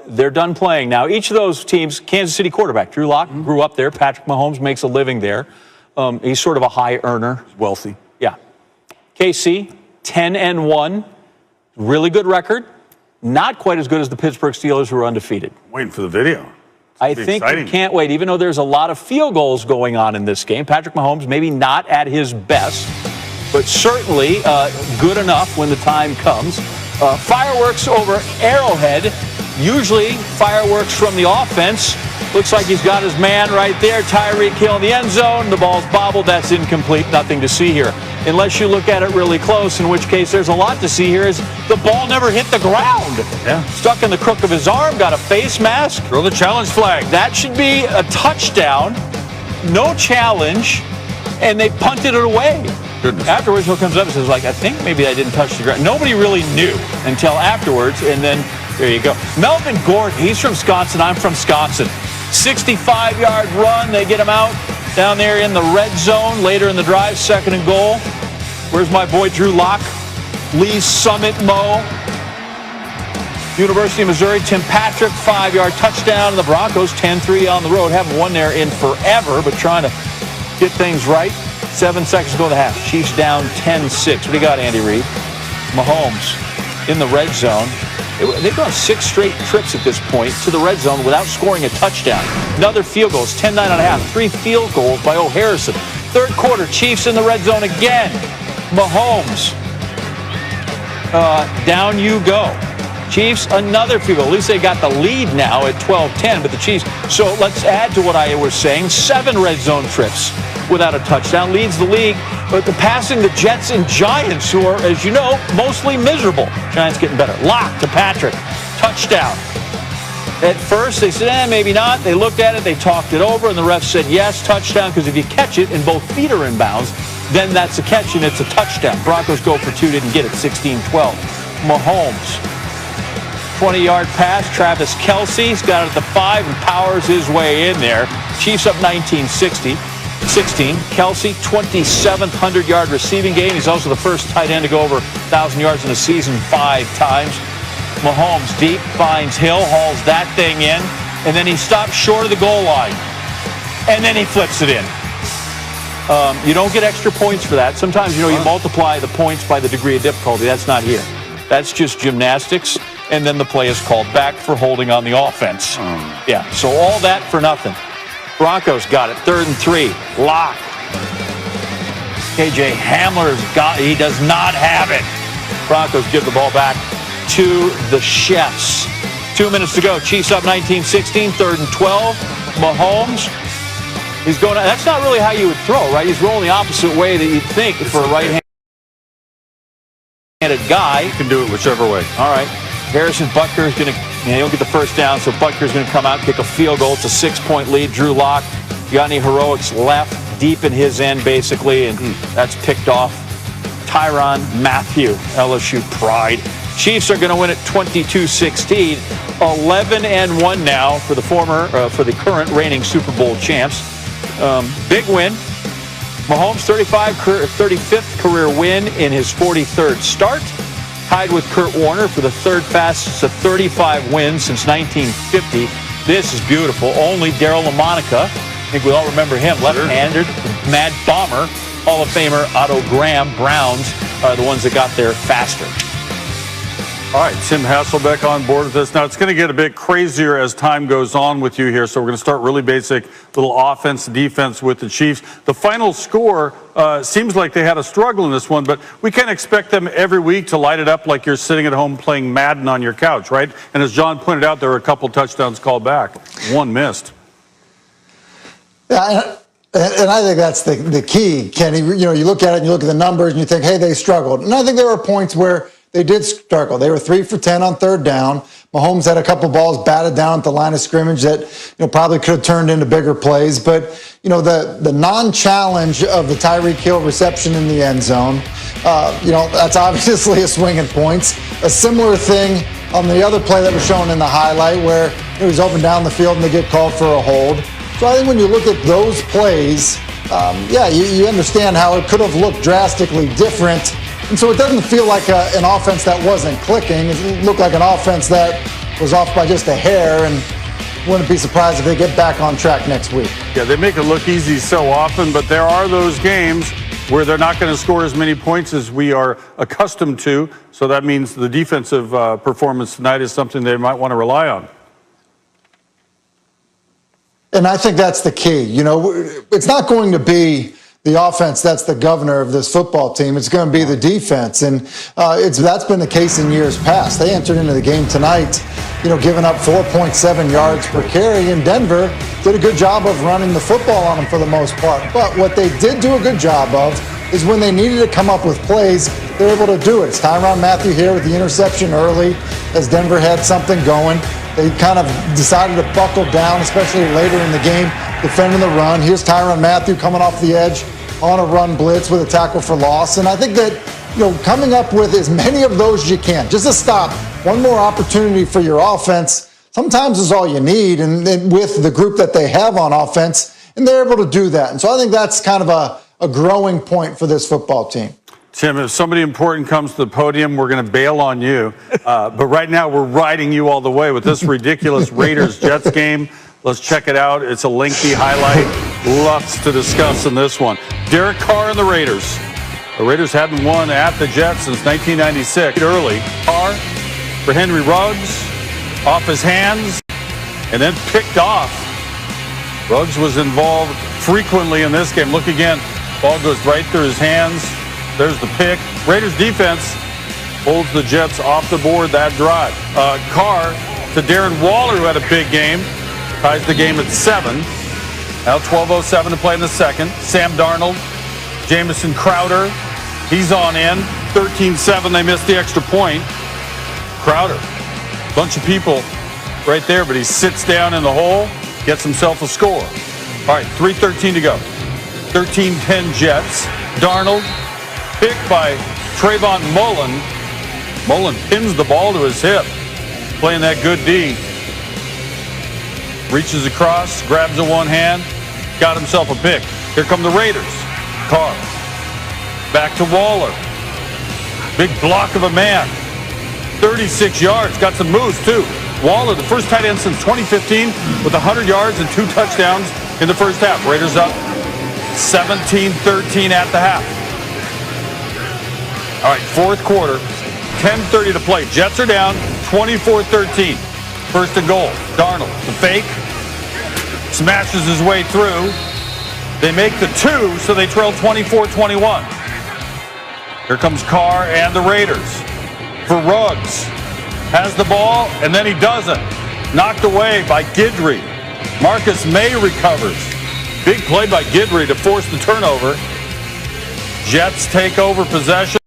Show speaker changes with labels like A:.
A: They're done playing now. Each of those teams, Kansas City quarterback Drew Lock grew up there. Patrick Mahomes makes a living there. He's sort of a high earner.
B: Wealthy.
A: Yeah. KC, 10-1. Really good record. Not quite as good as the Pittsburgh Steelers, who are undefeated.
B: Waiting for the video.
A: I think you can't wait, even though there's a lot of field goals going on in this game. Patrick Mahomes, maybe not at his best, but certainly good enough when the time comes. Fireworks over Arrowhead. Usually fireworks from the offense. Looks like he's got his man right there. Tyreek Hill in the end zone. The ball's bobbled. That's incomplete. Nothing to see here. Unless you look at it really close, in which case there's a lot to see here. Is the ball never hit the ground.
B: Yeah.
A: Stuck in the crook of his arm. Got a face mask.
B: Throw the challenge flag.
A: That should be a touchdown. No challenge. And they punted it away.
B: Goodness.
A: Afterwards, he comes up and says, I think maybe I didn't touch the ground. Nobody really knew until afterwards, and then there you go. Melvin Gordon, he's from Wisconsin. I'm from Wisconsin. 65-yard run. They get him out down there in the red zone. Later in the drive, 2nd and goal. Where's my boy Drew Lock? Lee's Summit Mo. University of Missouri, Tim Patrick, 5-yard touchdown. And the Broncos, 10-3 on the road. Haven't won there in forever, but trying to get things right. 7 seconds to go to the half. Chiefs down 10-6. What do you got, Andy Reid? Mahomes in the red zone. They've gone 6 straight trips at this point to the red zone without scoring a touchdown. Another field goal. It's 10-9 and a half. 3 field goals by Harrison. Third quarter, Chiefs in the red zone again. Mahomes. Down you go. Chiefs, another field goal. At least they got the lead now at 12-10, but the Chiefs. So let's add to what I was saying. 7 red zone trips without a touchdown. Leads the league, but passing the Jets and Giants, who are, as you know, mostly miserable. Giants getting better. Lock to Patrick. Touchdown. At first, they said, maybe not. They looked at it. They talked it over, and the ref said, yes, touchdown, because if you catch it and both feet are in bounds, then that's a catch, and it's a touchdown. Broncos go for 2, didn't get it. 16-12. Mahomes. 20-yard pass. Travis Kelce's got it at the 5 and powers his way in there. Chiefs up 19-16. Kelce, 27th 100-yard receiving game. He's also the first tight end to go over 1,000 yards in a season 5 times. Mahomes deep, finds Hill, hauls that thing in, and then he stops short of the goal line. And then he flips it in. You don't get extra points for that. Sometimes, you multiply the points by the degree of difficulty. That's not here. That's just gymnastics, and then the play is called back for holding on the offense. Yeah, so all that for nothing. Broncos got it, 3rd and 3. Lock. KJ Hamler's got it. He does not have it. Broncos give the ball back to the Chefs. 2 minutes to go. Chiefs up 19-16, 3rd and 12. Mahomes. He's going. That's not really how you would throw, right? He's rolling the opposite way that you'd think for a right-handed guy.
B: You can do it whichever way.
A: All right. Harrison Butker is going to, he'll get the first down, so Butker's going to come out, kick a field goal. It's a 6-point lead. Drew Lock, you got any heroics left? Deep in his end, basically, and that's picked off. Tyrann Mathieu, LSU pride. Chiefs are going to win it 22-16. 11-1 now for the current reigning Super Bowl champs. Big win. Mahomes, 35th career win in his 43rd start. Tied with Kurt Warner for the 3rd fastest of 35 wins since 1950. This is beautiful. Only Darryl LaMonica, I think we all remember him, left-handed, Mad Bomber, Hall of Famer Otto Graham, Browns are the ones that got there faster.
B: All right, Tim Hasselbeck on board with this. Now, it's going to get a bit crazier as time goes on with you here, so we're going to start really basic, little offense, defense with the Chiefs. The final score seems like they had a struggle in this one, but we can't expect them every week to light it up like you're sitting at home playing Madden on your couch, right? And as John pointed out, there were a couple touchdowns called back. One missed.
C: Yeah, and I think that's the key, Kenny. You look at it and you look at the numbers and you think, hey, they struggled. And I think there were points where they did struggle. They were 3 for 10 on 3rd down. Mahomes had a couple balls batted down at the line of scrimmage that probably could have turned into bigger plays. But the non-challenge of the Tyreek Hill reception in the end zone, that's obviously a swing at points. A similar thing on the other play that was shown in the highlight where he was open down the field and they get called for a hold. So I think when you look at those plays, you understand how it could have looked drastically different And so it doesn't feel like an offense that wasn't clicking. It looked like an offense that was off by just a hair, and wouldn't be surprised if they get back on track next week.
B: Yeah, they make it look easy so often, but there are those games where they're not going to score as many points as we are accustomed to. So that means the defensive performance tonight is something they might want to rely on.
C: And I think that's the key. You know, it's not going to be the offense that's the governor of this football team. It's going to be the defense. And that's been the case in years past. They entered into the game tonight, you know, giving up 4.7 yards per carry. And Denver did a good job of running the football on them for the most part. But what they did do a good job of is when they needed to come up with plays, they're able to do it. It's Tyrann Mathieu here with the interception early as Denver had something going. They kind of decided to buckle down, especially later in the game, defending the run. Here's Tyrann Mathieu coming off the edge on a run blitz with a tackle for loss. And I think that, you know, coming up with as many of those as you can, just to stop one more opportunity for your offense, sometimes is all you need. And with the group that they have on offense, and they're able to do that. And so I think that's kind of a growing point for this football team.
B: Tim, if somebody important comes to the podium, we're going to bail on you. But right now, we're riding you all the way with this ridiculous Raiders-Jets game. Let's check it out. It's a lengthy highlight. Lots to discuss in this one. Derek Carr and the Raiders. The Raiders hadn't won at the Jets since 1996. Early. Carr for Henry Ruggs. Off his hands. And then picked off. Ruggs was involved frequently in this game. Look again. Ball goes right through his hands. There's the pick. Raiders defense holds the Jets off the board that drive. Carr to Darren Waller, who had a big game. Ties the game at 7. Now 12:07 to play in the second. Sam Darnold, Jamison Crowder. He's on in. 13-7. They missed the extra point. Crowder. Bunch of people right there, but he sits down in the hole, gets himself a score. All right, 3:13 to go. 13-10 Jets. Darnold. Picked by Trayvon Mullen. Mullen pins the ball to his hip. Playing that good D. Reaches across, grabs it one hand, got himself a pick. Here come the Raiders. Carr. Back to Waller. Big block of a man. 36 yards. Got some moves, too. Waller, the first tight end since 2015 with 100 yards and 2 touchdowns in the first half. Raiders up 17-13 at the half. All right, fourth quarter, 10:30 to play. Jets are down 24-13. First and goal. Darnold, the fake, smashes his way through. They make the 2, so they trail 24-21. Here comes Carr and the Raiders. For Ruggs. Has the ball, and then he doesn't. Knocked away by Guidry. Marcus May recovers. Big play by Guidry to force the turnover. Jets take over possession.